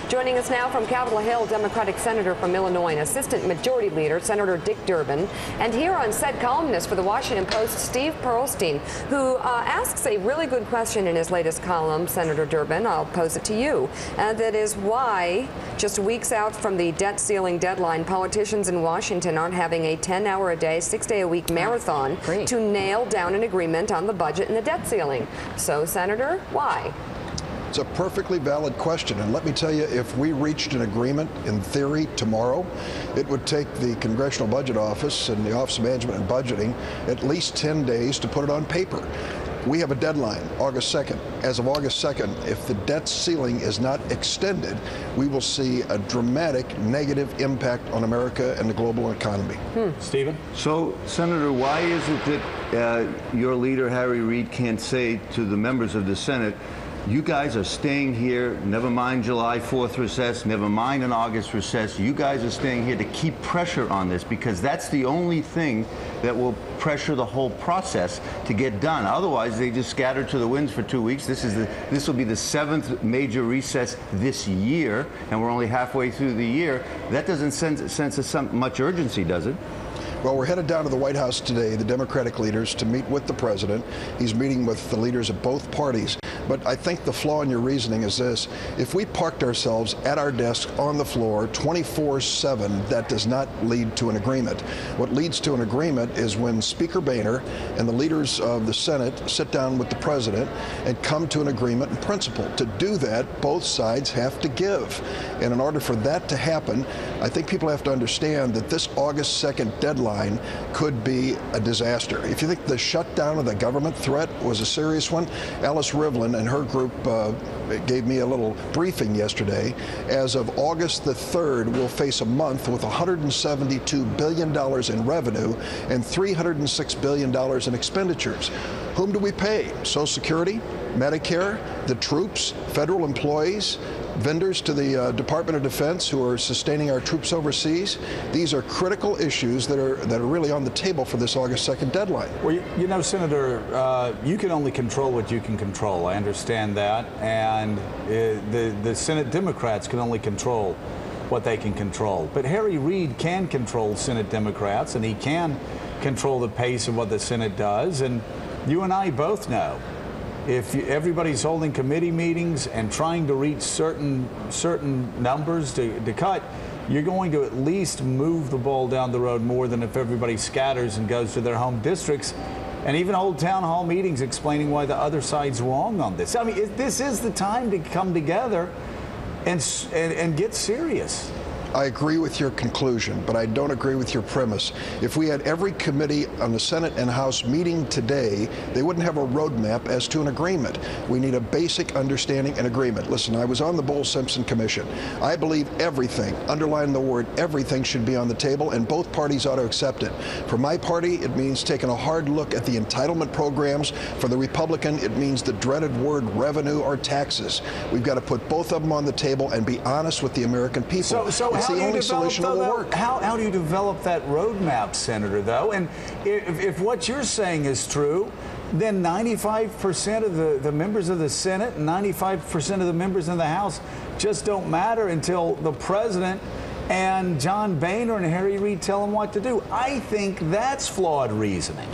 Joining us now from Capitol Hill, Democratic Senator from Illinois and Assistant Majority Leader, Senator Dick Durbin. And here on set, columnist for the Washington Post, Steve Pearlstein, who asks a really good question in his latest column, Senator Durbin. I'll pose it to you. And that is why, just weeks out from the debt ceiling deadline, politicians in Washington aren't having a 10-hour-a-day, 6-day-a-week marathon to nail down an agreement on the budget and the debt ceiling. So, Senator, why? It's a perfectly valid question, and let me tell you, if we reached an agreement in theory tomorrow, it would take the Congressional Budget Office and the Office of Management and Budgeting at least 10 days to put it on paper. We have a deadline, August 2nd. As of August 2nd, if the debt ceiling is not extended, we will see a dramatic negative impact on America and the global economy. Stephen? So, Senator, why is it that your leader, Harry Reid, can't say to the members of the Senate, you guys are staying here, never mind July 4th recess, never mind an August recess, you guys are staying here to keep pressure on this, because that's the only thing that will pressure the whole process to get done. Otherwise, they just scatter to the winds for 2 weeks. This will be the 7th major recess this year, and we're only halfway through the year. That doesn't sense much urgency, does it? Well, we're headed down to the White House today, the Democratic leaders, to meet with the president. He's meeting with the leaders of both parties. But I think the flaw in your reasoning is this. If we parked ourselves at our desk on the floor 24/7, that does not lead to an agreement. What leads to an agreement is when Speaker Boehner and the leaders of the Senate sit down with the president and come to an agreement in principle. To do that, both sides have to give. And in order for that to happen, I think people have to understand that this August 2nd deadline could be a disaster. If you think the shutdown of the government threat was a serious one, Alice Rivlin and her group gave me a little briefing yesterday. As of August the 3rd, we'll face a month with $172 billion in revenue and $306 billion in expenditures. Whom do we pay? Social Security, Medicare, the troops, federal employees, vendors to the Department of Defense who are sustaining our troops overseas. These are critical issues that are really on the table for this August 2nd deadline. Well, you know, Senator, you can only control what you can control. I understand that. And the Senate Democrats can only control what they can control. But Harry Reid can control Senate Democrats, and he can control the pace of what the Senate does. And you and I both know, if everybody's holding committee meetings and trying to reach certain numbers to cut, you're going to at least move the ball down the road more than if everybody scatters and goes to their home districts and even hold town hall meetings explaining why the other side's wrong on this. I mean, this is the time to come together and get serious. I agree with your conclusion, but I don't agree with your premise. If we had every committee on the Senate and House meeting today, they wouldn't have a roadmap as to an agreement. We need a basic understanding and agreement. Listen, I was on the Bull-Simpson Commission. I believe everything, underline the word everything, should be on the table, and both parties ought to accept it. For my party, it means taking a hard look at the entitlement programs. For the Republican, it means the dreaded word revenue or taxes. We've got to put both of them on the table and be honest with the American people. It's the only solution that will work. How do you develop that roadmap, Senator, though? And if what you're saying is true, then 95% of the members of the Senate and 95% of the members in the House just don't matter until the president and John Boehner and Harry Reid tell them what to do. I think that's flawed reasoning.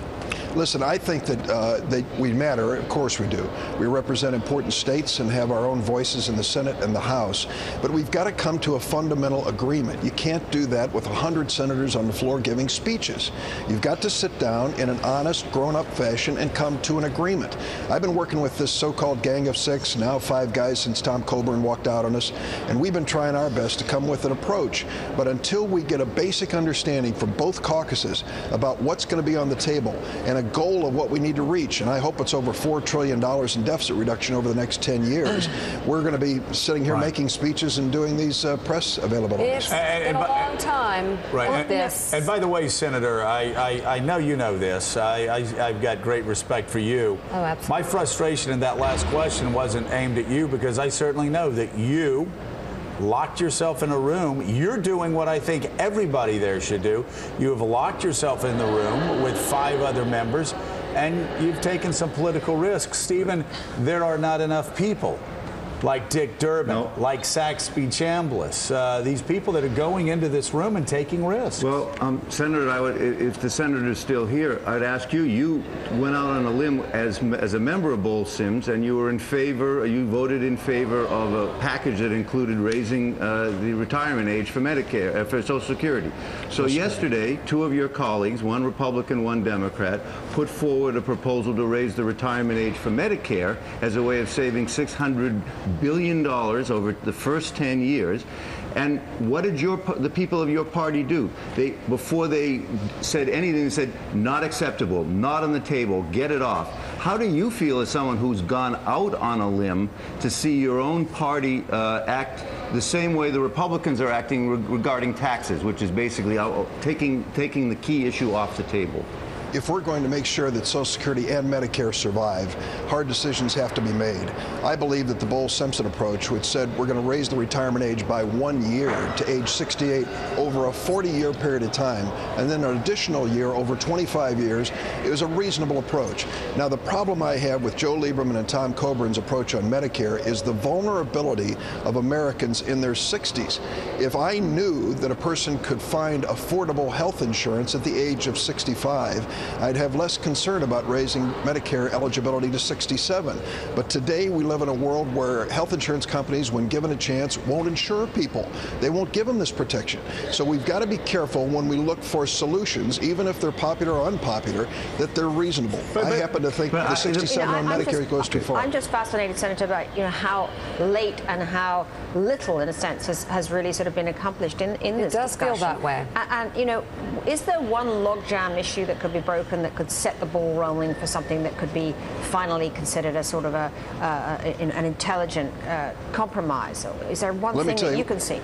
Listen, I think that we matter. Of course we do. We represent important states and have our own voices in the Senate and the House. But we've got to come to a fundamental agreement. You can't do that with 100 senators on the floor giving speeches. You've got to sit down in an honest, grown-up fashion and come to an agreement. I've been working with this so-called Gang of Six, now 5 guys since Tom Coburn walked out on us, and we've been trying our best to come with an approach. But until we get a basic understanding from both caucuses about what's going to be on the table and a goal of what we need to reach, and I hope it's over $4 trillion in deficit reduction over the next 10 years, we're going to be sitting here making speeches and doing these press availabilities. It's been a long time with this. And by the way, Senator, I know you know this. I've got great respect for you. Oh, absolutely. My frustration in that last question wasn't aimed at you, because I certainly know that you locked yourself in a room. You're doing what I think everybody there should do. You have locked yourself in the room with 5 other members, and you've taken some political risks. Stephen, there are not enough people like Dick Durbin, No. like Saxby Chambliss, these people that are going into this room and taking risks. Well, Senator, if the senator's still here, I'd ask you. You went out on a limb as a member of Bowles Sims, and you were in favor. You voted in favor of a package that included raising the retirement age for Medicare, for Social Security. So yesterday, two of your colleagues, one Republican, one Democrat, put forward a proposal to raise the retirement age for Medicare as a way of saving $600 billion over the first 10 years. And what did the people of your party do? Before they said anything, they said, not acceptable, not on the table, get it off. How do you feel as someone who's gone out on a limb to see your own party act the same way the Republicans are acting regarding taxes, which is basically taking the key issue off the table? If we're going to make sure that Social Security and Medicare survive, hard decisions have to be made. I believe that the Bowles-Simpson approach, which said we're going to raise the retirement age by 1 year to age 68 over a 40-year period of time, and then an additional year over 25 years, is a reasonable approach. Now, the problem I have with Joe Lieberman and Tom Coburn's approach on Medicare is the vulnerability of Americans in their 60s. If I knew that a person could find affordable health insurance at the age of 65, I'd have less concern about raising Medicare eligibility to 67. But today we live in a world where health insurance companies, when given a chance, won't insure people. They won't give them this protection. So we've got to be careful when we look for solutions, even if they're popular or unpopular, that they're reasonable. I happen to think the 67 on Medicare goes too far. I'm just fascinated, Senator, about how late and how little, in a sense, has really sort of been accomplished in this discussion. It does feel that way. And is there one logjam issue that could be broken that could set the ball rolling for something that could be finally considered a sort of an intelligent compromise? Is there one thing that you can see?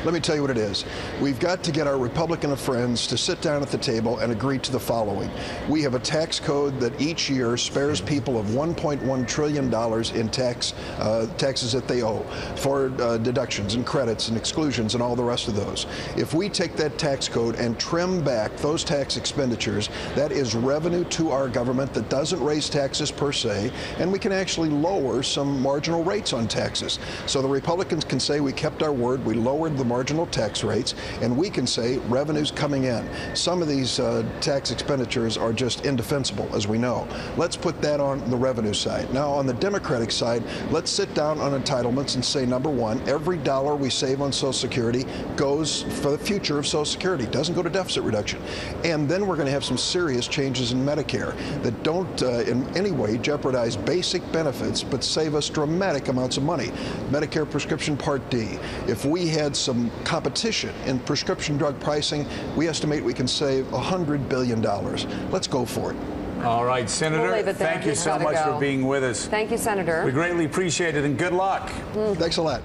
Let me tell you what it is. We've got to get our Republican friends to sit down at the table and agree to the following. We have a tax code that each year spares people of $1.1 trillion in taxes that they owe for deductions and credits and exclusions and all the rest of those. If we take that tax code and trim back those tax expenditures, that is revenue to our government that doesn't raise taxes per se, and we can actually lower some marginal rates on taxes. So the Republicans can say we kept our word, we lowered the marginal tax rates, and we can say revenue's coming in. Some of these tax expenditures are just indefensible, as we know. Let's put that on the revenue side. Now, on the Democratic side, let's sit down on entitlements and say, number one, every dollar we save on Social Security goes for the future of Social Security. It doesn't go to deficit reduction. And then we're going to have some serious changes in Medicare that don't in any way jeopardize basic benefits, but save us dramatic amounts of money. Medicare Prescription Part D. If we had some competition in prescription drug pricing, we estimate we can save $100 billion. Let's go for it. All right, Senator, thank you so much for being with us. Thank you, Senator. We greatly appreciate it, and good luck. Thanks a lot.